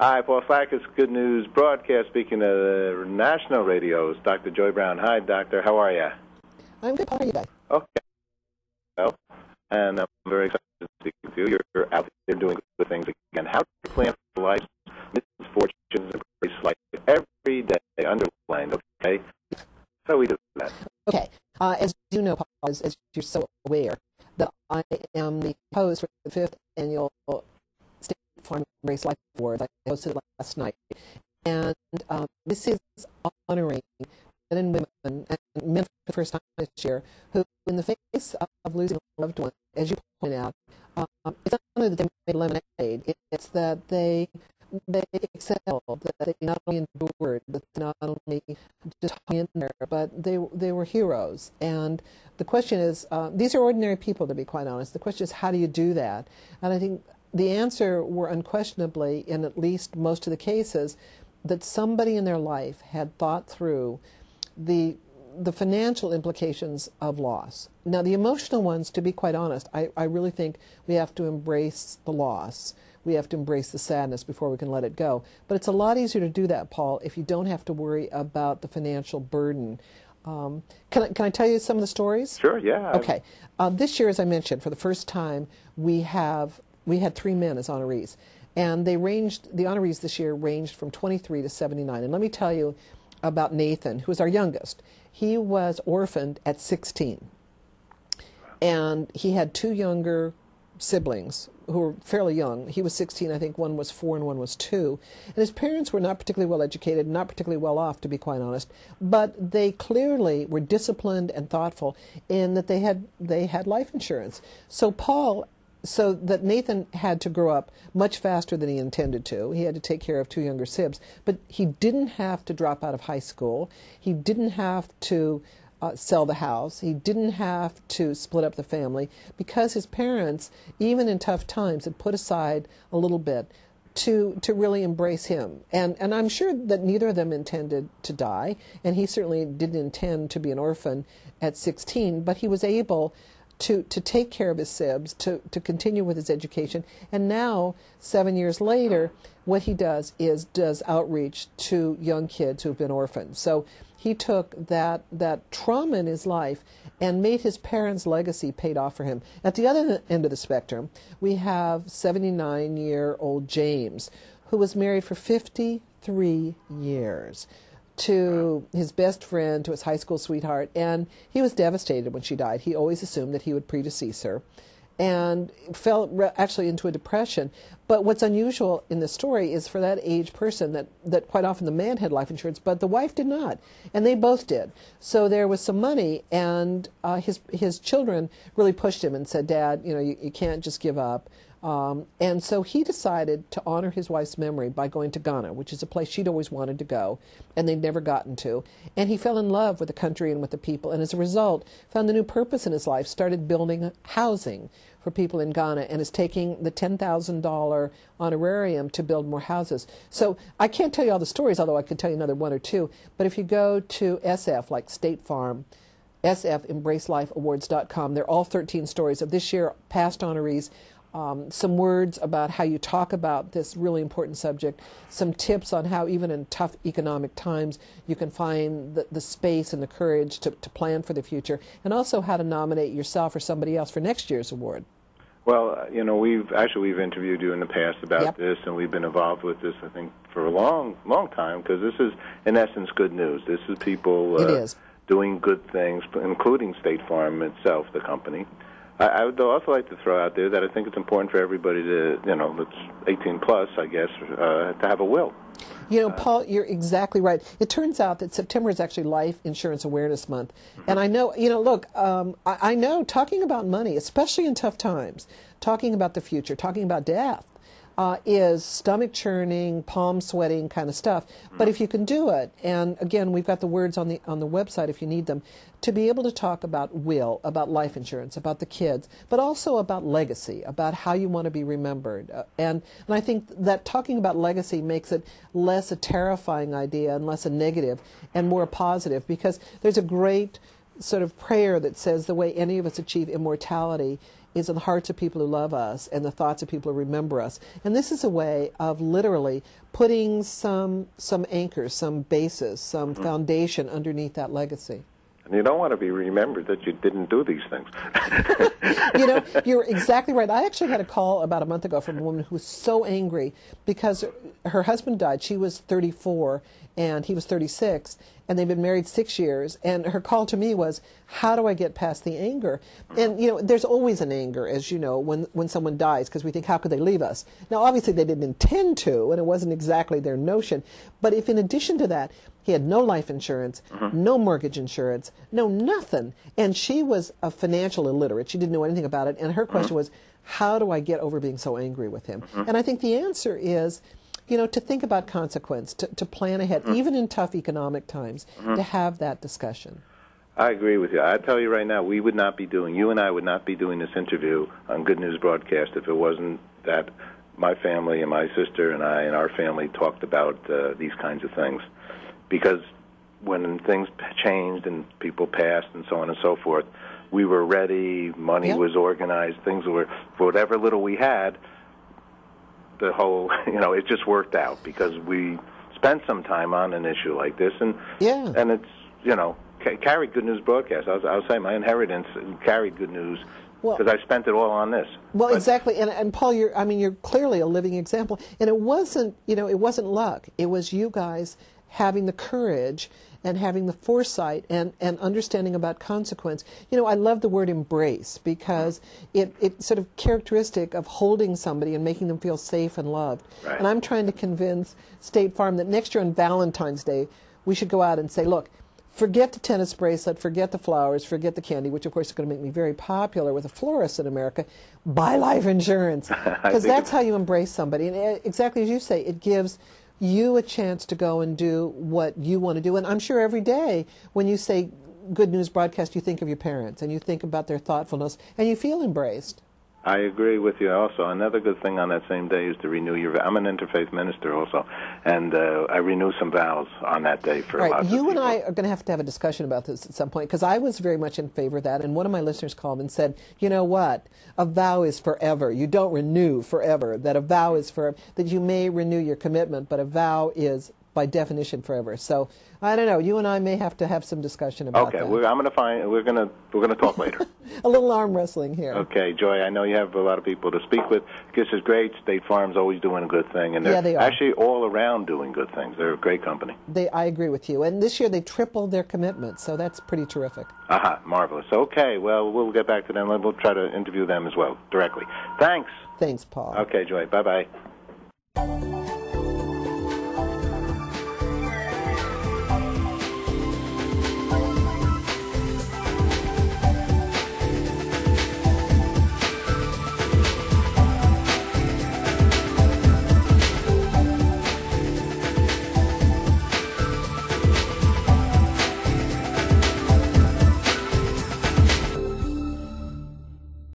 Hi, Paul Slackers, Good News Broadcast, speaking of the national radios. Dr. Joy Browne. Hi, Doctor. How are you? I'm good. How are you guys? Okay. Well, and I'm very excited to speak with you. You're out there doing good things again. How do you plan for life's misfortunes and embrace life every day, underlined, okay? How do we do that? Okay. As you know, Paul, as you're so aware, that I am the host for the 5th annual State Farm Embrace Life Awards. I hosted last night. And this is honoring men and women, and men for the first time this year, who, in the face of losing a loved one, as you point out, it's not only that they made lemonade, it's that they excelled, that they not only endured, that they not only just hung in there, but they were heroes. And the question is, these are ordinary people, to be quite honest. The question is, how do you do that? And I think the answer were unquestionably, in at least most of the cases, that somebody in their life had thought through the financial implications of loss. Now, the emotional ones, to be quite honest, I really think we have to embrace the loss. We have to embrace the sadness before we can let it go. But it's a lot easier to do that, Paul, if you don't have to worry about the financial burden. Can I tell you some of the stories? Sure, yeah. Okay. This year, as I mentioned, for the first time, we had 3 men as honorees. And the honorees this year ranged from 23 to 79. And let me tell you about Nathan, who is our youngest. He was orphaned at 16. And he had 2 younger siblings who were fairly young. He was 16, I think one was 4 and one was 2. And his parents were not particularly well educated, not particularly well off, to be quite honest. But they clearly were disciplined and thoughtful in that they had life insurance. So that Nathan had to grow up much faster than he intended to. He had to take care of 2 younger sibs. But he didn't have to drop out of high school. He didn't have to sell the house. He didn't have to split up the family because his parents, even in tough times, had put aside a little bit to really embrace him. And I'm sure that neither of them intended to die, and he certainly didn't intend to be an orphan at 16, but he was able to take care of his sibs, to continue with his education. And now, 7 years later, what he does outreach to young kids who've been orphaned. So he took that trauma in his life and made his parents' legacy paid off for him. At the other end of the spectrum, we have 79-year-old James, who was married for 53 years. To his best friend, to his high school sweetheart, and he was devastated when she died. He always assumed that he would predecease her and fell actually into a depression. But what's unusual in this story is for that age person that quite often the man had life insurance, but the wife did not, and they both did. So there was some money, and his children really pushed him and said, "Dad, you can't just give up." And so he decided to honor his wife's memory by going to Ghana, which is a place she'd always wanted to go, and they'd never gotten to. And he fell in love with the country and with the people, and as a result, found a new purpose in his life, started building housing for people in Ghana, and is taking the $10,000 honorarium to build more houses. So I can't tell you all the stories, although I could tell you another 1 or 2, but if you go to SF, like State Farm, sfembracelifeawards.com, they're all 13 stories of this year, past honorees, some words about how you talk about this really important subject, some tips on how even in tough economic times you can find the space and the courage to plan for the future, and also how to nominate yourself or somebody else for next year's award. Well, we've interviewed you in the past about this, and we've been involved with this, I think, for a long, long time, because this is, in essence, good news. This is people doing good things, including State Farm itself, the company. I would also like to throw out there that I think it's important for everybody to, that's 18 plus, I guess, to have a will. Paul, you're exactly right. It turns out that September is actually Life Insurance Awareness Month. And I know, I know talking about money, especially in tough times, talking about the future, talking about death, is stomach-churning, palm-sweating kind of stuff. But if you can do it, and again, we've got the words on the website if you need them, to be able to talk about will, about life insurance, about the kids, but also about legacy, about how you want to be remembered. And I think that talking about legacy makes it less a terrifying idea and less a negative and more positive, because there's a great sort of prayer that says the way any of us achieve immortality is in the hearts of people who love us and the thoughts of people who remember us. And this is a way of literally putting some anchors, some bases, some foundation underneath that legacy. And you don't want to be remembered that you didn't do these things. You know, you're exactly right. I actually had a call about a month ago from a woman who was so angry because her husband died. She was 34 and he was 36, and they've been married 6 years. And her call to me was, how do I get past the anger? And, you know, there's always an anger, as you know, when someone dies, because we think, how could they leave us? Now, obviously, they didn't intend to, and it wasn't exactly their notion. But if in addition to that, he had no life insurance, no mortgage insurance, no nothing, and she was a financial illiterate. She didn't know anything about it, and her question was, how do I get over being so angry with him? And I think the answer is, you know, to think about consequence, to plan ahead, even in tough economic times, to have that discussion. I agree with you. I tell you right now, you and I would not be doing this interview on Good News Broadcast if it wasn't that my family and my sister and I and our family talked about these kinds of things. Because when things changed and people passed and so on and so forth, we were ready, money was organized, things were, for whatever little we had, the whole, you know, it just worked out because we spent some time on an issue like this, and it's, you know, carried Good News Broadcast. I was saying my inheritance carried Good News because I spent it all on this. Well, exactly, and Paul, you're clearly a living example, and it wasn't luck. It was you guys having the courage and having the foresight and understanding about consequence. You know, I love the word embrace because it's sort of characteristic of holding somebody and making them feel safe and loved. Right. And I'm trying to convince State Farm that next year on Valentine's Day, we should go out and say, look, forget the tennis bracelet, forget the flowers, forget the candy, which of course is going to make me very popular with a florist in America. Buy life insurance. Because that's how you embrace somebody. And exactly as you say, it gives you a chance to go and do what you want to do. And I'm sure every day when you say Good News Broadcast, you think of your parents and you think about their thoughtfulness and you feel embraced. I agree with you also. Another good thing on that same day is to renew your vows. I'm an interfaith minister also, and I renew some vows on that day for lots of people. You and I are going to have a discussion about this at some point, because I was very much in favor of that, and one of my listeners called and said, you know what, a vow is forever. You don't renew forever, that a vow is forever, that you may renew your commitment, but a vow is by definition forever. So I don't know. You and I may have to have some discussion about that. Okay, we're going to talk later. A little arm wrestling here. Okay, Joy. I know you have a lot of people to speak with. This is great. State Farm's always doing a good thing, and they're actually all around doing good things. They're a great company. I agree with you. And this year they tripled their commitment, so that's pretty terrific. Marvelous. Okay, well, we'll get back to them. We'll try to interview them as well directly. Thanks. Thanks, Paul. Okay, Joy. Bye-bye.